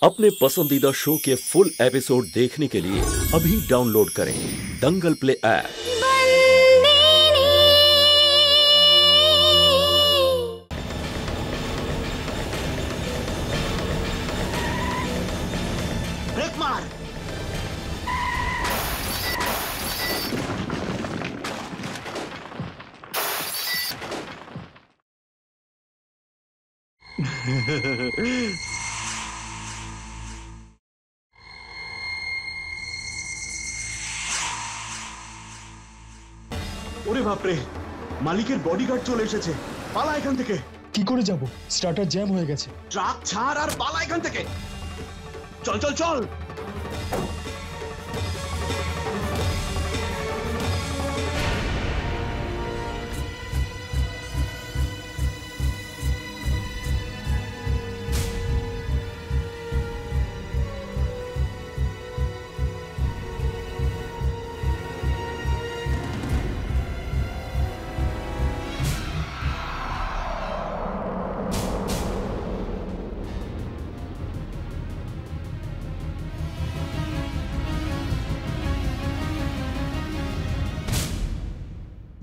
अपने पसंदीदा शो के फुल एपिसोड देखने के लिए अभी डाउनलोड करें दंगल प्ले ऐप। ब्रेक मार। ওরে বাপরে, মালিকের বডিগার্ড চলে এসেছে। পালা এখান থেকে। কি করে যাব? স্টার্টার জ্যাম হয়ে গেছে। ট্রাক ছাড় আর পালা এখান থেকে। চল চল চল।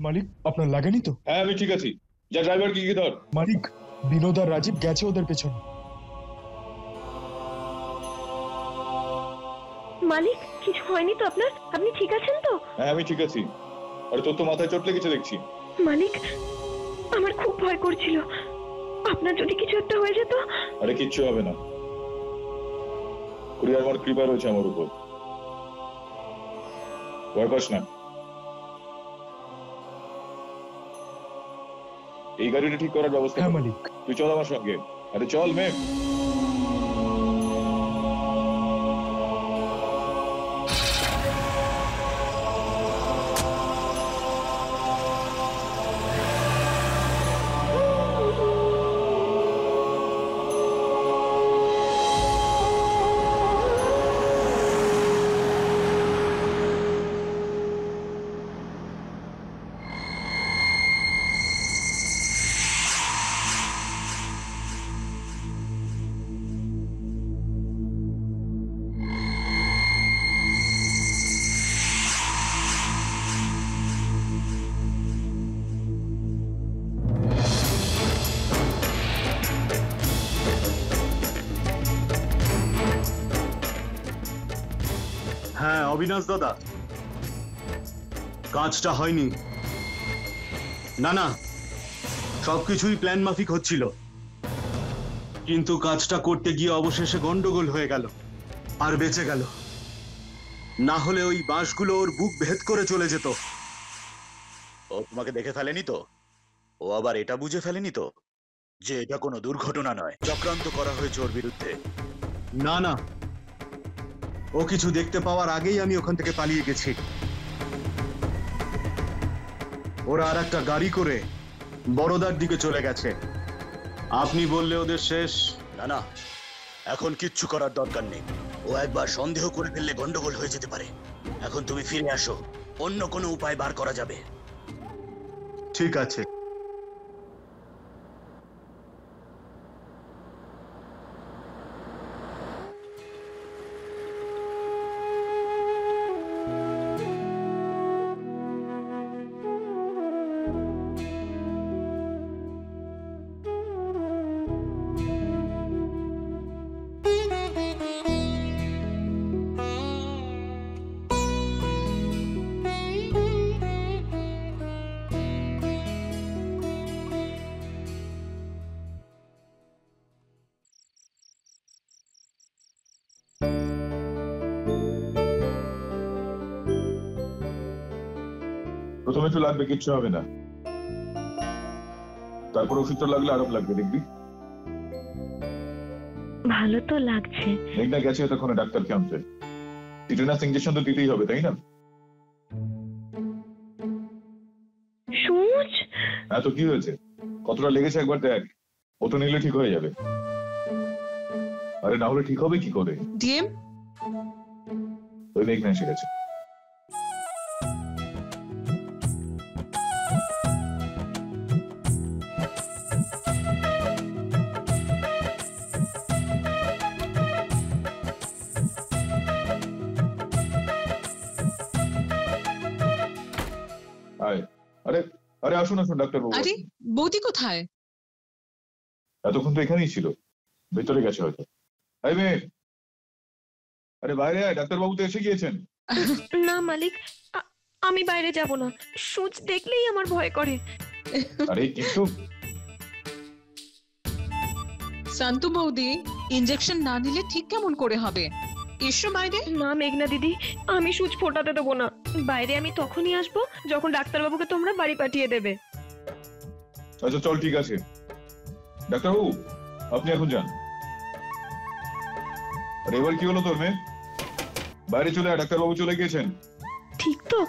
মালিক, আপনার লাগেনি তো? হ্যাঁ, আমি ঠিক আছি। যা ড্রাইভার কি ধর। মালিক, বিনোদ আর রাজীব গেছে ওদের পেছনে। মালিক, কিছু হয়নি তো আপনার? আপনি ঠিক আছেন তো? হ্যাঁ, আমি ঠিক আছি। আরে তোর তো মাথায় চোট লেগেছে দেখছি। মালিক, আমার খুব ভয় করছিল আপনার যদি কিছু একটা হয়ে যেত। আরে কিচ্ছু হবে না, কুরিয়ার আমার কৃপা রয়েছে আমার উপর, ভয় পাস না। এই গাড়িটা ঠিক করার ব্যবস্থা। হ্যাঁ মালিক। তুই চল আমার সঙ্গে। আরে চল মেম। হ্যাঁ অবিনাশ দাদা, কাজটা হয়নি। না না, সবকিছুই প্ল্যান মাফিক হচ্ছিল, কিন্তু কাজটা করতে গিয়ে অবশেষে গন্ডগোল হয়ে গেল আর বেঁচে গেল। না হলে ওই বাঁশগুলো ওর বুক ভেদ করে চলে যেত। ও তোমাকে দেখে ফেলেনি তো? ও আবার এটা বুঝে ফেলেনি তো যে এটা কোনো দুর্ঘটনা নয়, চক্রান্ত করা হয়েছে ওর বিরুদ্ধে? না না, ও কিছু দেখতে পাওয়ার আগেই আমি ওখান থেকে পালিয়ে গেছি। ওরা আর একটা গাড়ি করে বড়দার দিকে চলে গেছে। আপনি বললে ওদের শেষ। না না, এখন কিচ্ছু করার দরকার নেই। ও একবার সন্দেহ করে ফেললে গন্ডগোল হয়ে যেতে পারে। এখন তুমি ফিরে আসো, অন্য কোনো উপায় বার করা যাবে। ঠিক আছে। প্রথমে একটু লাগবে, কিচ্ছু হবে না। তারপর ওষুধটা লাগলে আরো লাগবে, দেখবি। ভালো তো লাগছে। দেখ না, গেছে এতক্ষণে ডাক্তারকে আনতে। টিটেনাস ইনজেকশন তো দিতেই হবে, তাই না? সূচ? হ্যাঁ, তো কি হয়েছে? কতটা লেগেছে একবার দেখ। ও তো নিলে ঠিক হয়ে যাবে। আরে না হলে ঠিক হবে কি করে? ডিএম, ওই মেঘ না এসে গেছে। আরে আরে আসুন আসুন ডাক্তারবাবু। আরে বৌদি কোথায়? এতক্ষণ তো এখানেই ছিল, ভেতরে গেছে হয়তো। এই মেয়ে, আরে বাইরে আয়, ডাক্তারবাবু তো এসে গিয়েছেন। না মালিক, আমি বাইরে যাব না। সূচ দেখলেই আমার ভয় করে। আরে কিন্তু শান্তু বৌদি, ইনজেকশন না নিলে ঠিক কেমন করে হবে? এসো বাইরে। না মেঘনা দিদি, আমি সূচ ফোটাতে দেবো না। বাইরে আমি তখনই আসবো যখন ডাক্তারবাবুকে তোমরা বাড়ি পাঠিয়ে দেবে। আচ্ছা চল, ঠিক আছে। ডাক্তারবাবু আপনি এখন যান। আরে এবার কি হলো তোর মেয়ে? বাইরে চলে আয়, ডাক্তারবাবু চলে গিয়েছেন। ঠিক তো?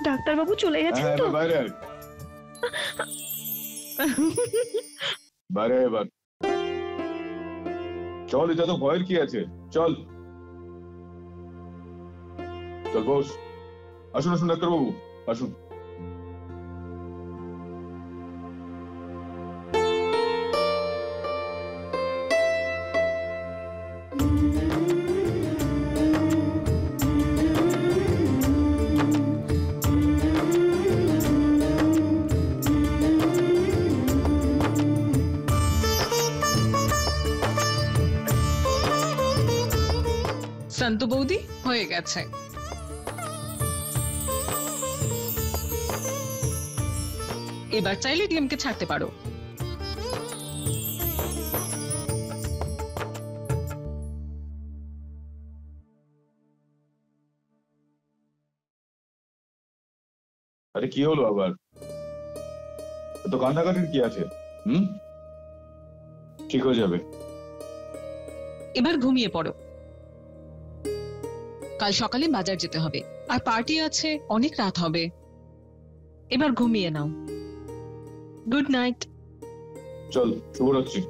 ডাক্তারবাবু চলে গেছেন হ্যাঁ তো? বাইরে আয়, বাইরে আয় এবার। চল, এটা তো ভয়ের কি আছে, চল চল বস। আসুন আসুন ডাক্তারবাবু, আসুন। শান্তু বৌদি, হয়ে গেছে। এবার চাইলে ডিএমকে ছাড়তে পারো। আরে কি হলো আবার? তো কান্নাকাটির কি আছে? ঠিক হয়ে যাবে। এবার ঘুমিয়ে পড়ো, কাল সকালে বাজার যেতে হবে, আর পার্টি আছে, অনেক রাত হবে। এবার ঘুমিয়ে নাও। Good night. চল, শুভরাত্রি।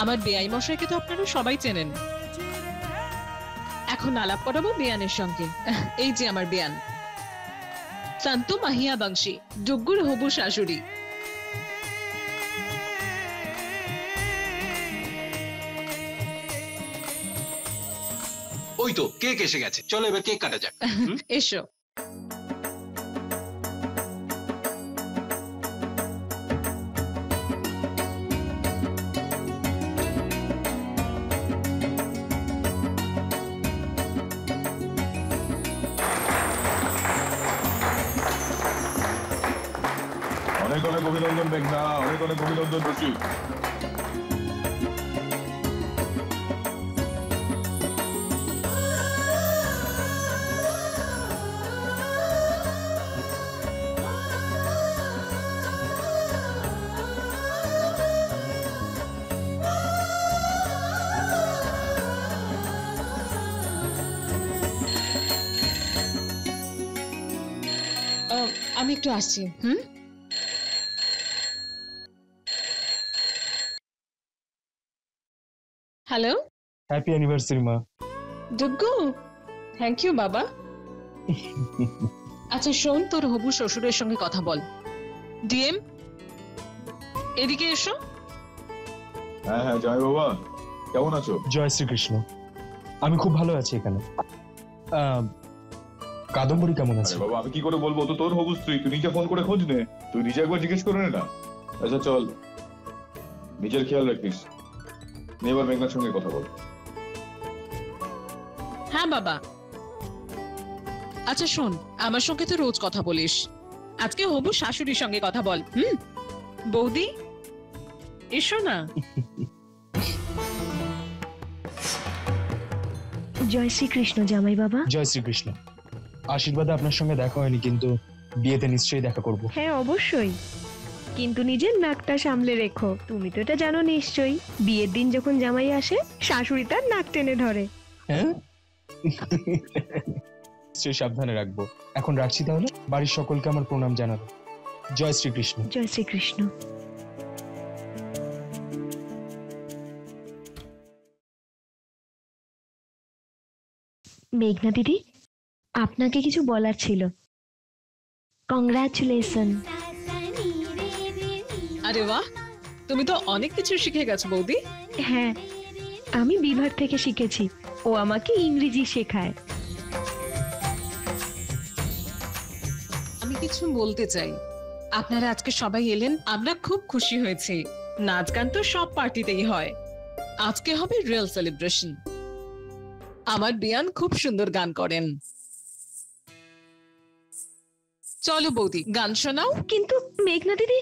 আমার বেয়াই মশাইকে তো আপনারা সবাই চেনেন। এখন আলাপ করাবো বেয়ানের সঙ্গে। এই যে আমার বেয়ান, শান্তু মাহিয়া বংশী, ডুগ্গুর হবু শাশুড়ি। ওই তো কেক এসে গেছে, চলো এবার কেক কাটা যাক। এসো। অনেক অনেক অভিনন্দন মেঘনা, অনেক অনেক অভিনন্দন রশি। আমি একটু আসছি। হ্যালো, হ্যাপি অ্যানিভার্সারি মা। ডুগ্গু, থ্যাংক ইউ বাবা। আচ্ছা শোন, তোর হবু শ্বশুরের সঙ্গে কথা বল। ডিএম, এদিকে এসো। হ্যাঁ হ্যাঁ, জয় বাবা, কেমন আছো? জয় শ্রীকৃষ্ণ। আমি খুব ভালো আছি এখানে। কাদম্বরী কেমন আছে? আরে বাবা, আমি কি করে বলবো? তো তোর হবু স্ত্রী, তুই নিজে ফোন করে খোঁজ নে, তুই নিজে একবার জিজ্ঞেস করে নে না। আচ্ছা চল, নিজের খেয়াল রাখিস। নে এবার মেঘনার সঙ্গে কথা বল। হ্যাঁ বাবা। আচ্ছা শোন, আমার সঙ্গে তো রোজ কথা বলিস, আজকে হবু শাশুড়ির সঙ্গে কথা বল। বৌদি, এসো না। জয় শ্রীকৃষ্ণ জামাই বাবা। জয় শ্রীকৃষ্ণ। আশীর্বাদে আপনার সঙ্গে দেখা হয়নি, কিন্তু বিয়েতে নিশ্চয়ই দেখা করব। হ্যাঁ অবশ্যই, কিন্তু নিজের নাকটা সামলে রেখো। তুমি তো এটা জানো নিশ্চয়ই, বিয়ের দিন যখন জামাই আসে শাশুড়ি তার নাক টেনে ধরে। হ্যাঁ, নিশ্চয়ই সাবধানে রাখবো। এখন রাখছি তাহলে। বাড়ির সকলকে আমার প্রণাম জানাবো। জয় শ্রীকৃষ্ণ। জয় শ্রীকৃষ্ণ। মেঘনা দিদি, আপনাকে কিছু বলার ছিল। কংগ্রাচুলেশন। আরে বাহ, তুমি তো অনেক কিছু শিখে গেছো বৌদি। হ্যাঁ, আমি বিভার থেকে শিখেছি, ও আমাকে ইংরেজি শেখায়। আমি কিছু বলতে চাই। আপনারা আজকে সবাই এলেন, আমরা খুব খুশি হয়েছি। নাচ গান তো সব পার্টিতেই হয়, আজকে হবে রিয়েল সেলিব্রেশন। আমার বিয়ান খুব সুন্দর গান করেন। চলো বৌদি, গান শোনাও। কিন্তু মেঘনা দিদি,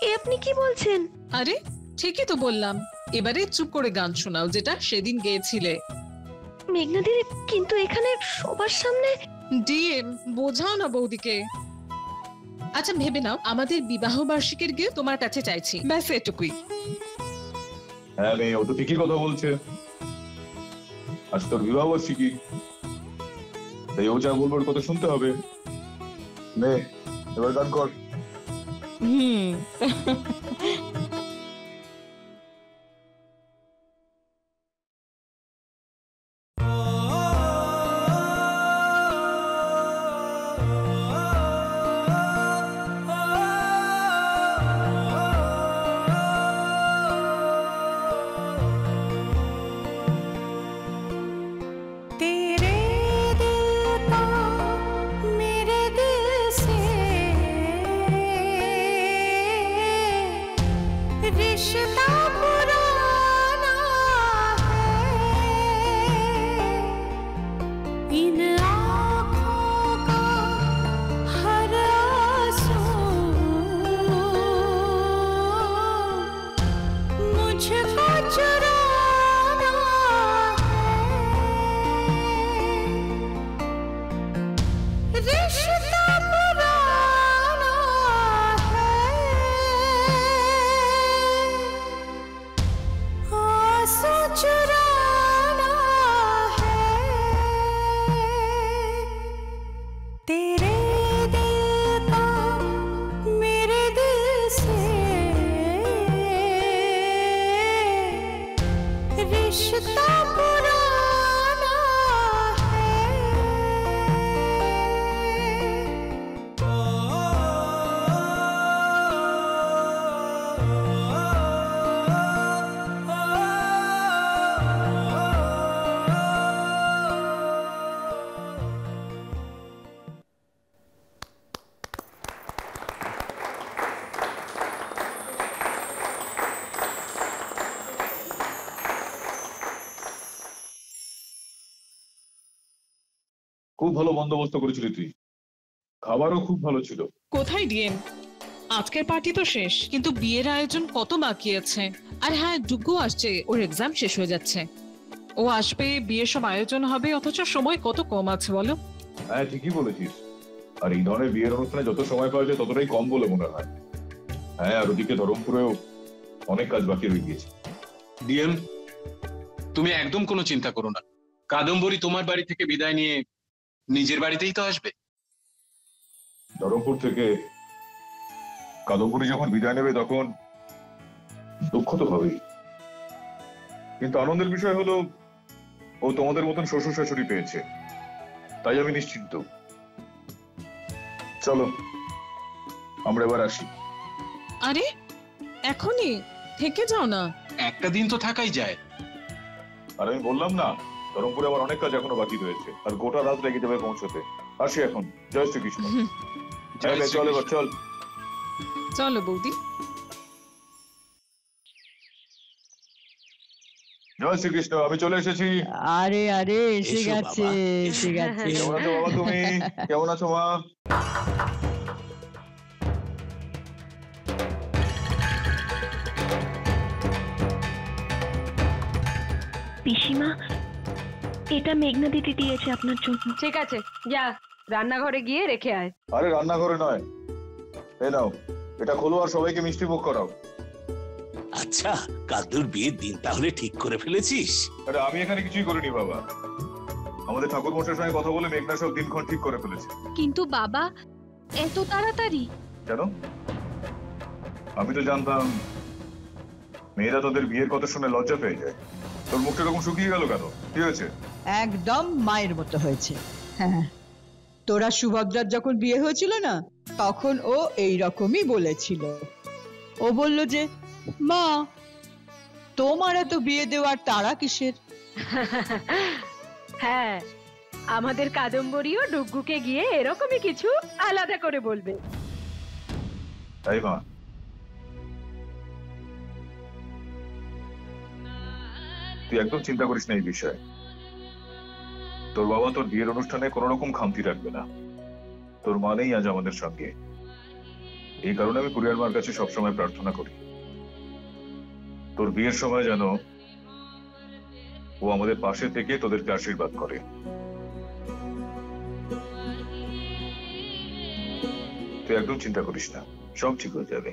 এ আপনি কি বলছেন? আরে ঠিকই তো বললাম, এবারে চুপ করে গান শোনাও, যেটা সেদিন গেয়েছিলে। মেঘনা দিদি, কিন্তু এখানে সবার সামনে। ডিএম, বোঝাও না বৌদিকে। আচ্ছা ভেবে নাও, আমাদের বিবাহ বার্ষিকীর গিয়ে তোমার কাছে চাইছি, ব্যাস এটুকুই। হ্যাঁ মেয়ে, ও তো ঠিকই কথা বলছে। আজ তোর বিবাহ বার্ষিকী, তাই ও যা বলবো ওর কথা শুনতে হবে। নে, এবার গান কর। খুব ভালো বন্দোবস্ত করেছিলি তুই, খাবারও খুব ভালো ছিল। কোথায় ডিএম, আজকের পার্টি তো শেষ, কিন্তু বিয়ের আয়োজন কত বাকি আছে। আর হ্যাঁ, যুগ্গ আসছে, ওর এক্সাম শেষ হয়ে যাচ্ছে। ও আসবে, বিয়ের সব আয়োজন হবে, অথচ সময় কত কম আছে বলো। হ্যাঁ ঠিকই বলেছিস। আর এই ধরনের বিয়ের অনুষ্ঠানে যত সময় পাওয়া যায় ততটাই কম বলে মনে হয়। হ্যাঁ, আর ওদিকে ধরমপুরেও অনেক কাজ বাকি রয়ে গিয়েছে। ডিএম, তুমি একদম কোনো চিন্তা করো না। কাদম্বরী তোমার বাড়ি থেকে বিদায় নিয়ে নিজের বাড়িতেই তো আসবে। ধরমপুর থেকে কাদম্বরী যখন বিদায় নেবে তখন দুঃখ তো হবেই, কিন্তু আনন্দের বিষয় হলো ও তোমাদের মতন শ্বশুর শাশুড়ি পেয়েছে, তাই আমি নিশ্চিন্ত। চলো আমরা এবার আসি। আরে এখনই থেকে যাও না, একটা দিন তো থাকাই যায়। আর আমি বললাম না, ধরমপুরে আবার অনেক কাজ এখনো বাকি রয়েছে, আর গোটা রাত লেগে যাবে পৌঁছতে। আসি এখন। জয় শ্রীকৃষ্ণ। চল এবার, চল। চলো বৌদি। জয় শ্রীকৃষ্ণ, আমি চলে এসেছি। আরে আরে এসে এসো গেছে, বাবা। এসে গেছে। কেমন আছো বাবা তুমি? কেমন আছো মা? পিসিমা, এটা মেঘনা দিদি দিয়েছে আপনার জন্য। ঠিক আছে, যা রান্নাঘরে গিয়ে রেখে আয়। আরে রান্নাঘরে নয়, এই নাও, এটা খোলো আর সবাইকে মিষ্টি মুখ করাও। আচ্ছা, কাদুর বিয়ের দিন তাহলে ঠিক করে ফেলেছিস? আরে আমি এখানে কিছুই করিনি বাবা, আমাদের ঠাকুর মশাইয়ের সঙ্গে কথা বলে মেঘনা সব দিনক্ষণ ঠিক করে ফেলেছে। কিন্তু বাবা, এত তাড়াতাড়ি? কেন? আমি তো জানতাম মেয়েরা তোদের বিয়ের কথা শুনে লজ্জা পেয়ে যায়। তোর মুখটা এরকম শুকিয়ে গেল কেন? কি হয়েছে? একদম মায়ের মতো হয়েছে। হ্যাঁ, তোরা সুভদ্রার যখন বিয়ে হয়েছিল না, তখন ও এই রকমই বলেছিল। ও বলল যে, মা তোমার এত বিয়ে দেওয়ার তাড়া কিসের? হ্যাঁ, আমাদের কাদম্বরীও ডুগ্গুকে গিয়ে এরকমই কিছু আলাদা করে বলবে। তাই মা, তুই একদম চিন্তা করিস না এই বিষয়ে। তোর বাবা তোর বিয়ের অনুষ্ঠানে কোন রকম খামতি রাখবে না। তোর মা নেই আজ আমাদের সঙ্গে, এই কারণে আমি কুরিয়ার মার কাছে সবসময় প্রার্থনা করি তোর বিয়ের সময় যেন ও আমাদের পাশে থেকে তোদেরকে আশীর্বাদ করে। তুই একদম চিন্তা করিস না, সব ঠিক হয়ে যাবে।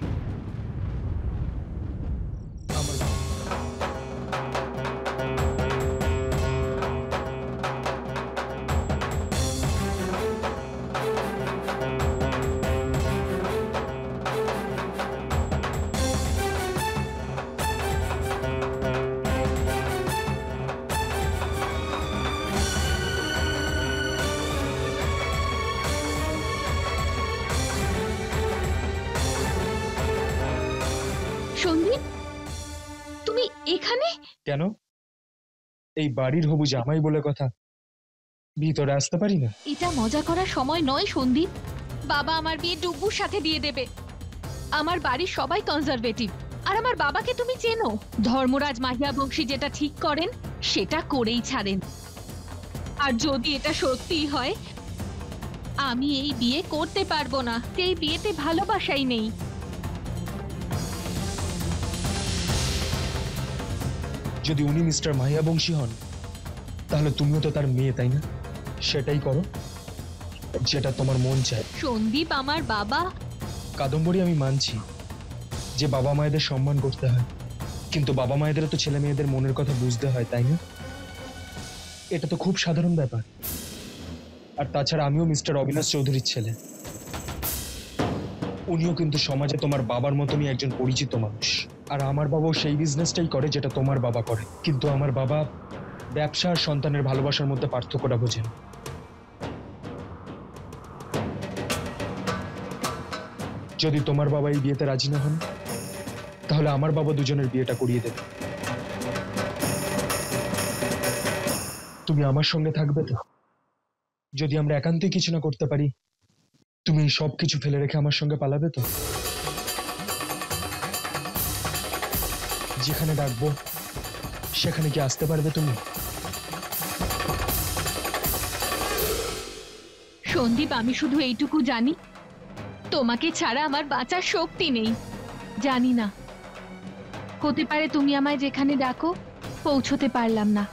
সন্দীপ, তুমি এখানে কেন? এই বাড়ির হবু জামাই বলে কথা, ভিতরে আসতে পারি না? এটা মজা করার সময় নয় সন্দীপ। বাবা আমার বিয়ে ডুগ্গুর সাথে দিয়ে দেবে। আমার বাড়ির সবাই কনজারভেটিভ, আর আমার বাবাকে তুমি চেনো। ধর্মরাজ মাহিয়া বংশী যেটা ঠিক করেন সেটা করেই ছাড়েন। আর যদি এটা সত্যি হয়, আমি এই বিয়ে করতে পারবো না। এই বিয়েতে ভালোবাসাই নেই। যদি উনি মিস্টার মাহিয়া বংশী হন, তাহলে তুমিও তো তার মেয়ে, তাই না? সেটাই করো যেটা তোমার মন চায়। সন্দীপ, আমার বাবা। কাদম্বরী, আমি মানছি যে বাবা মায়েদের সম্মান করতে হয়, কিন্তু বাবা মায়েদেরও তো ছেলে মেয়েদের মনের কথা বুঝতে হয়, তাই না? এটা তো খুব সাধারণ ব্যাপার। আর তাছাড়া আমিও মিস্টার অবিনাশ চৌধুরীর ছেলে। উনিও কিন্তু সমাজে তোমার বাবার মতনই একজন পরিচিত মানুষ। আর আমার বাবাও সেই বিজনেসটাই করে যেটা তোমার বাবা করে। কিন্তু আমার বাবা ব্যবসা আর সন্তানের ভালোবাসার মধ্যে পার্থক্যটা বোঝেন। যদি তোমার বাবা এই বিয়েতে রাজি না হন, তাহলে আমার বাবা দুজনের বিয়েটা করিয়ে দেবে। তুমি আমার সঙ্গে থাকবে তো? যদি আমরা একান্তই কিছু না করতে পারি, তুমি এই সব কিছু ফেলে রেখে আমার সঙ্গে পালাবে তো? যেখানে ডাকবো সেখানে কি আসতে পারবে তুমি? সন্দীপ, আমি শুধু এইটুকু জানি, তোমাকে ছাড়া আমার বাঁচার শক্তি নেই। জানি না, হতে পারে তুমি আমায় যেখানে ডাকো পৌঁছতে পারলাম না,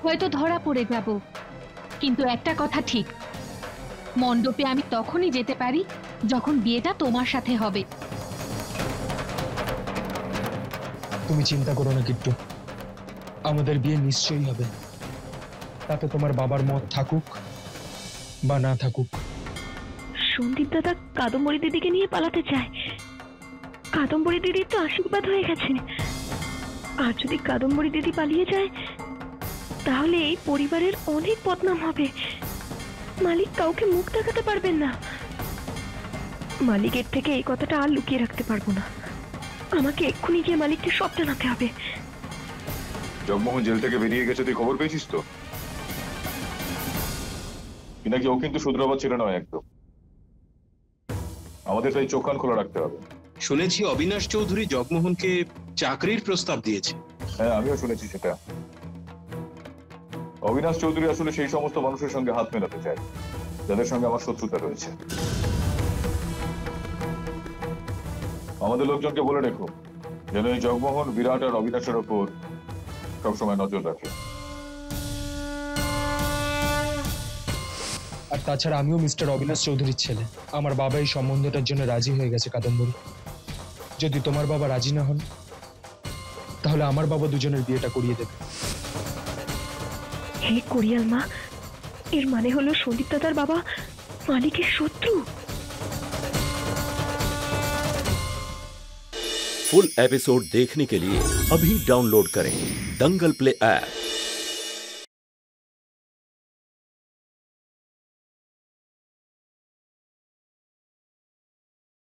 হয়তো ধরা পড়ে যাব। কিন্তু একটা কথা ঠিক, মণ্ডপে আমি তখনই যেতে পারি যখন বিয়েটা তোমার সাথে হবে। তুমি চিন্তা করো না কিট্টু, আমাদের বিয়ে নিশ্চয়ই হবে, তাতে তোমার বাবার মত থাকুক বা না থাকুক। সন্দীপ দাদা কাদম্বরী দিদিকে নিয়ে পালাতে চায়। কাদম্বরী দিদির তো আশীর্বাদ হয়ে গেছে, আর যদি কাদম্বরী দিদি পালিয়ে যায়, তাহলে এই পরিবারের অনেক বদনাম হবে। মালিক কাউকে মুখ দেখাতে পারবেন না। মালিকের থেকে এই কথাটা আর লুকিয়ে রাখতে পারবো না। আমাকে এক্ষুনি গিয়ে মালিককে সব জানাতে হবে। জগমোহন জেল থেকে বেরিয়ে গেছে, তুই খবর পেয়েছিস তো? নাকি ও কিন্তু শুধরাবার ছিল নয় একদম। আমাদের তাই চোখ কান খোলা রাখতে হবে। শুনেছি অবিনাশ চৌধুরী জগমোহনকে চাকরির প্রস্তাব দিয়েছে। হ্যাঁ, আমিও শুনেছি সেটা। অবিনাশ চৌধুরী আসলে সেই সমস্ত মানুষের সঙ্গে হাত মেলাতে চায় যাদের সঙ্গে আমার শত্রুতা রয়েছে। আমাদের লোকজনকে বলে রেখো যেন এই জগমোহন, বিরাট আর অবিনাশের ওপর সবসময় নজর রাখে। আর তাছাড়া আমিও মিস্টার অবিনাশ চৌধুরীর ছেলে। আমার বাবা এই সম্বন্ধটার জন্য রাজি হয়ে গেছে কাদম্বরী। যদি তোমার বাবা রাজি না হন তাহলে আমার বাবা দুজনের বিয়েটা করিয়ে দেবে। হে কোরিয়াল মা, এর মানে হলো সন্দীপ দাদার বাবা মালিকের শত্রু। फुल एपिसोड देखने के लिए अभी डाउनलोड करें दंगल प्ले ऐप।